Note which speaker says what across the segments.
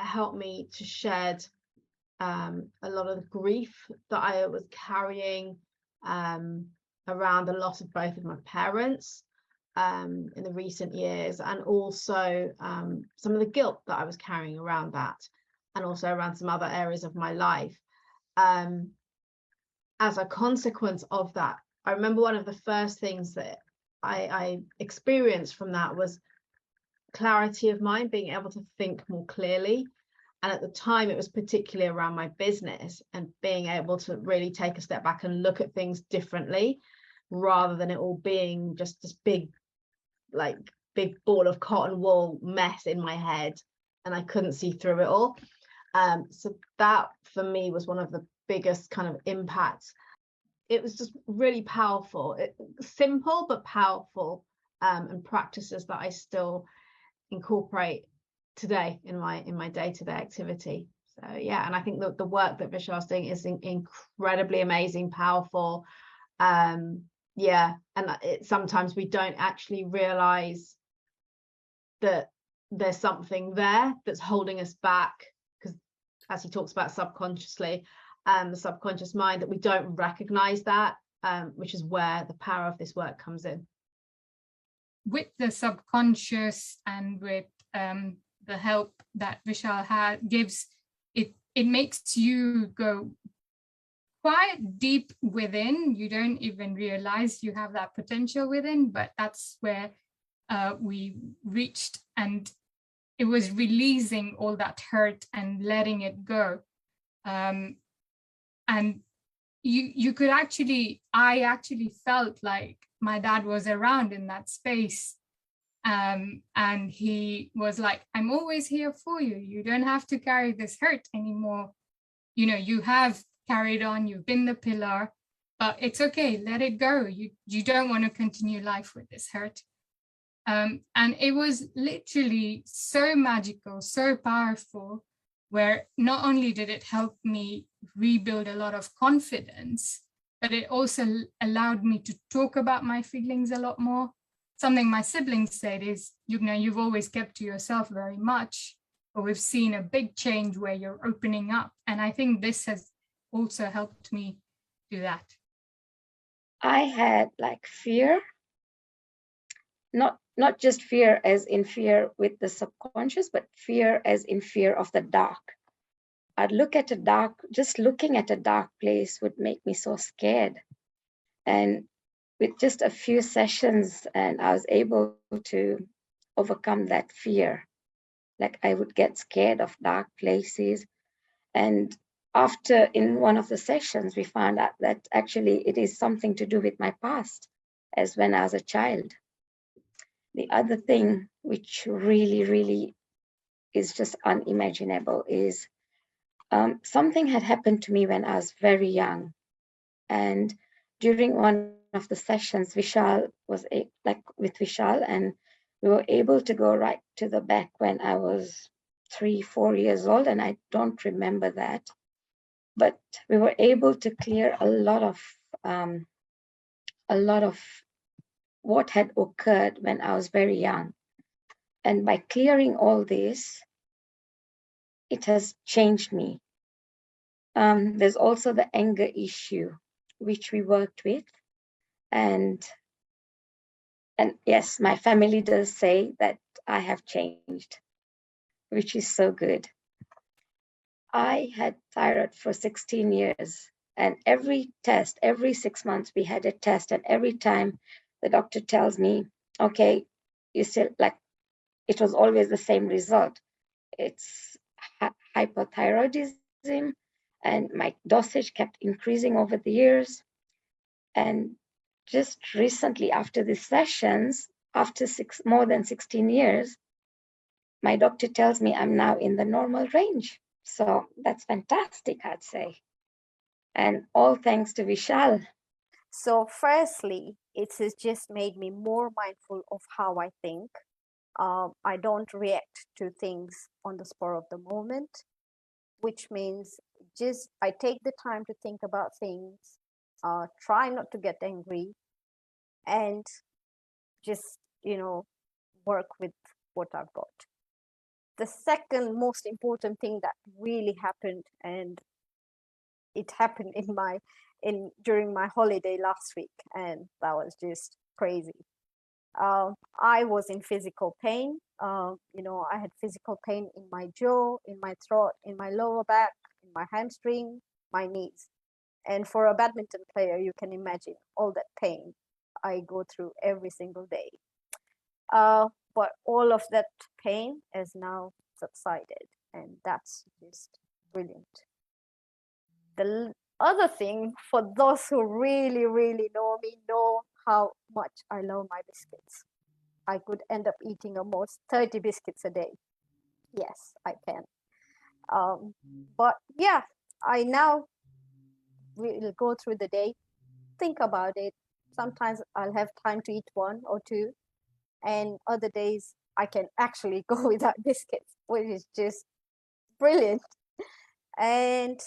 Speaker 1: helped me to shed a lot of the grief that I was carrying around the loss of both of my parents in the recent years, and also some of the guilt that I was carrying around that, and also around some other areas of my life. As a consequence of that, I remember one of the first things that I experienced from that was clarity of mind, being able to think more clearly. And at the time, it was particularly around my business and being able to really take a step back and look at things differently, rather than it all being just this big ball of cotton wool mess in my head, and I couldn't see through it all. So that for me was one of the biggest kind of impacts. It was just really powerful, simple but powerful, and practices that I still incorporate today in my day-to-day activity. So yeah, and I think that the work that Vishal's doing is incredibly amazing, powerful. Yeah, and sometimes we don't actually realize that there's something there that's holding us back, because as he talks about subconsciously, the subconscious mind, that we don't recognize that, which is where the power of this work comes in.
Speaker 2: With the subconscious and with the help that Vishal gives, it makes you go quite deep within. You don't even realize you have that potential within, but that's where we reached, and it was releasing all that hurt and letting it go. And you could I actually felt like my dad was around in that space. And he was like, I'm always here for you. You don't have to carry this hurt anymore. You know, you have carried on, you've been the pillar, but it's okay, let it go. You don't want to continue life with this hurt. And it was literally so magical, so powerful, where not only did it help me rebuild a lot of confidence, but it also allowed me to talk about my feelings a lot more. Something my siblings said is, you've always kept to yourself very much, but we've seen a big change where you're opening up. And I think this has also helped me do that.
Speaker 3: I had like fear, not just fear as in fear with the subconscious, but fear as in fear of the dark. I'd look at a dark, just looking at a dark place would make me so scared. And with just a few sessions, and I was able to overcome that fear. Like I would get scared of dark places. And after, in one of the sessions, we found out that actually it is something to do with my past, as when I was a child. The other thing, which really, really is just unimaginable, is something had happened to me when I was very young. And during one of the sessions, Vishal was with Vishal, and we were able to go right to the back when I was 3-4 years old, and I don't remember that. But we were able to clear a lot of what had occurred when I was very young. And by clearing all this, it has changed me. There's also the anger issue, which we worked with. And yes, my family does say that I have changed, which is so good. I had thyroid for 16 years, and every 6 months we had a test, and every time the doctor tells me, okay, you still, like, it was always the same result. It's hypothyroidism, and my dosage kept increasing over the years. And just recently, after these sessions, after more than 16 years, my doctor tells me I'm now in the normal range. So that's fantastic, I'd say. And all thanks to Vishal.
Speaker 4: So firstly, it has just made me more mindful of how I think. I don't react to things on the spur of the moment, which means just I take the time to think about things, try not to get angry, and just, work with what I've got. the second most important thing that really happened, and it happened during my holiday last week, and that was just crazy. I was in physical pain. I had physical pain in my jaw, in my throat, in my lower back, in my hamstring, my knees. And for a badminton player, you can imagine all that pain I go through every single day. But all of that pain has now subsided, and that's just brilliant. The other thing, for those who really, really know me, know how much I love my biscuits. I could end up eating almost 30 biscuits a day. Yes, I can. But yeah, I now will go through the day, think about it. Sometimes I'll have time to eat one or two, and other days I can actually go without biscuits, which is just brilliant. And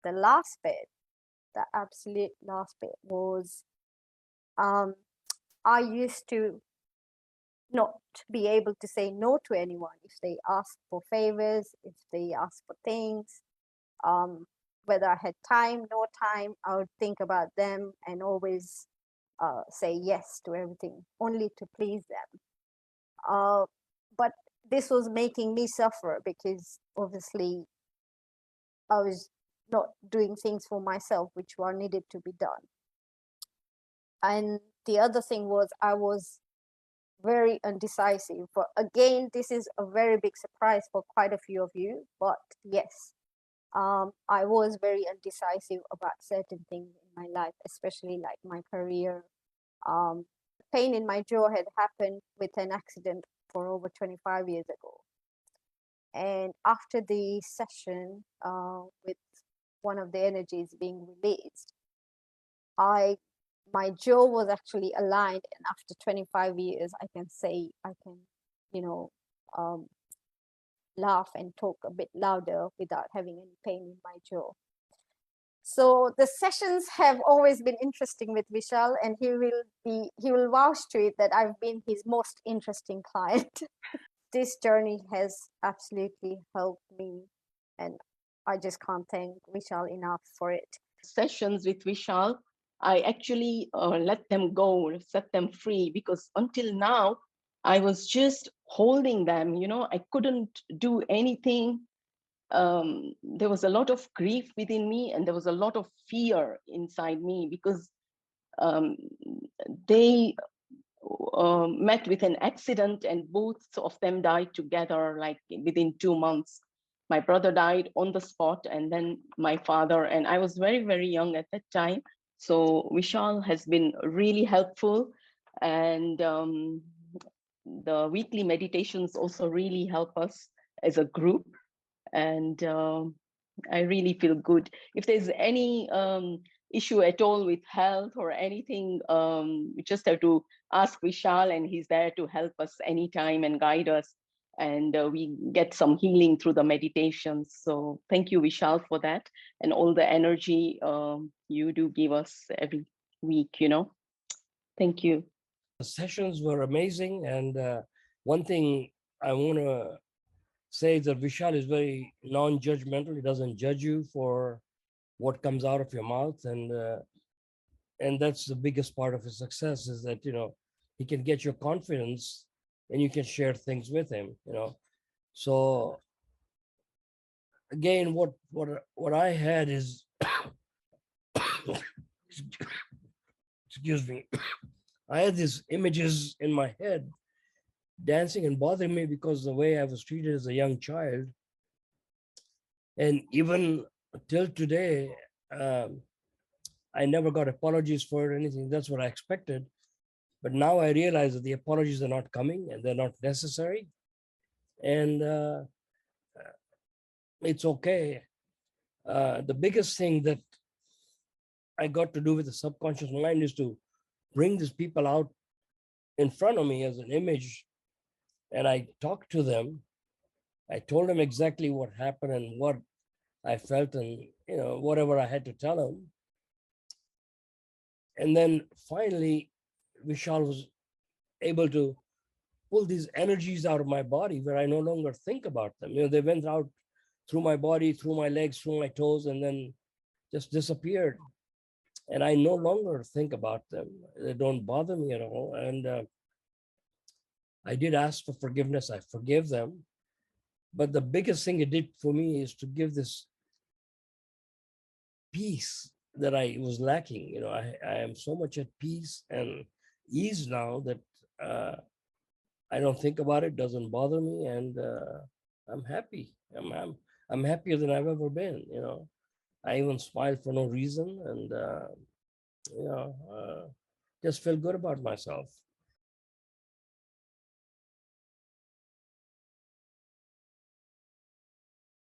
Speaker 4: the last bit, the absolute last bit was I used to not be able to say no to anyone if they ask for favors, if they ask for things. Whether I had time, no time, I would think about them and always say yes to everything, only to please them. But this was making me suffer because obviously I was not doing things for myself which were needed to be done. And the other thing was I was very undecisive. But again, this is a very big surprise for quite a few of you. But yes, I was very undecisive about certain things in my life, especially like my career. Pain in my jaw had happened with an accident for over 25 years ago. And after the session with one of the energies being released, my jaw was actually aligned, and after 25 years, I can say I can, laugh and talk a bit louder without having any pain in my jaw. So the sessions have always been interesting with Vishal, and he will vouch to it that I've been his most interesting client. This journey has absolutely helped me, and I just can't thank Vishal enough for it.
Speaker 5: Sessions with Vishal, I actually let them go, set them free, because until now, I was just holding them, I couldn't do anything. There was a lot of grief within me, and there was a lot of fear inside me because they met with an accident, and both of them died together, like within 2 months. My brother died on the spot, and then my father, and I was very, very young at that time. So Vishal has been really helpful, and the weekly meditations also really help us as a group, and I really feel good. If there's any issue at all with health or anything, we just have to ask Vishal, and he's there to help us anytime and guide us. And we get some healing through the meditations. So thank you, Vishal, for that, and all the energy you do give us every week, Thank you.
Speaker 6: The sessions were amazing. And one thing I want to say is that Vishal is very non-judgmental. He doesn't judge you for what comes out of your mouth. And that's the biggest part of his success, is that, he can get your confidence and you can share things with him, So again, what I had is, excuse me, I had these images in my head dancing and bothering me because the way I was treated as a young child. And even till today, I never got apologies for anything. That's what I expected. But now I realize that the apologies are not coming and they're not necessary. And it's okay. The biggest thing that I got to do with the subconscious mind is to bring these people out in front of me as an image. And I talked to them. I told them exactly what happened and what I felt, and whatever I had to tell them. And then finally, Vishal was able to pull these energies out of my body where I no longer think about them. You know, they went out through my body, through my legs, through my toes, and then just disappeared. And I no longer think about them. They don't bother me at all. And I did ask for forgiveness. I forgive them. But the biggest thing it did for me is to give this peace that I was lacking. You know, I am so much at peace and ease now that I don't think about it, doesn't bother me, and I'm happy. I'm happier than I've ever been. You know, I even smile for no reason, and you know, just feel good about myself.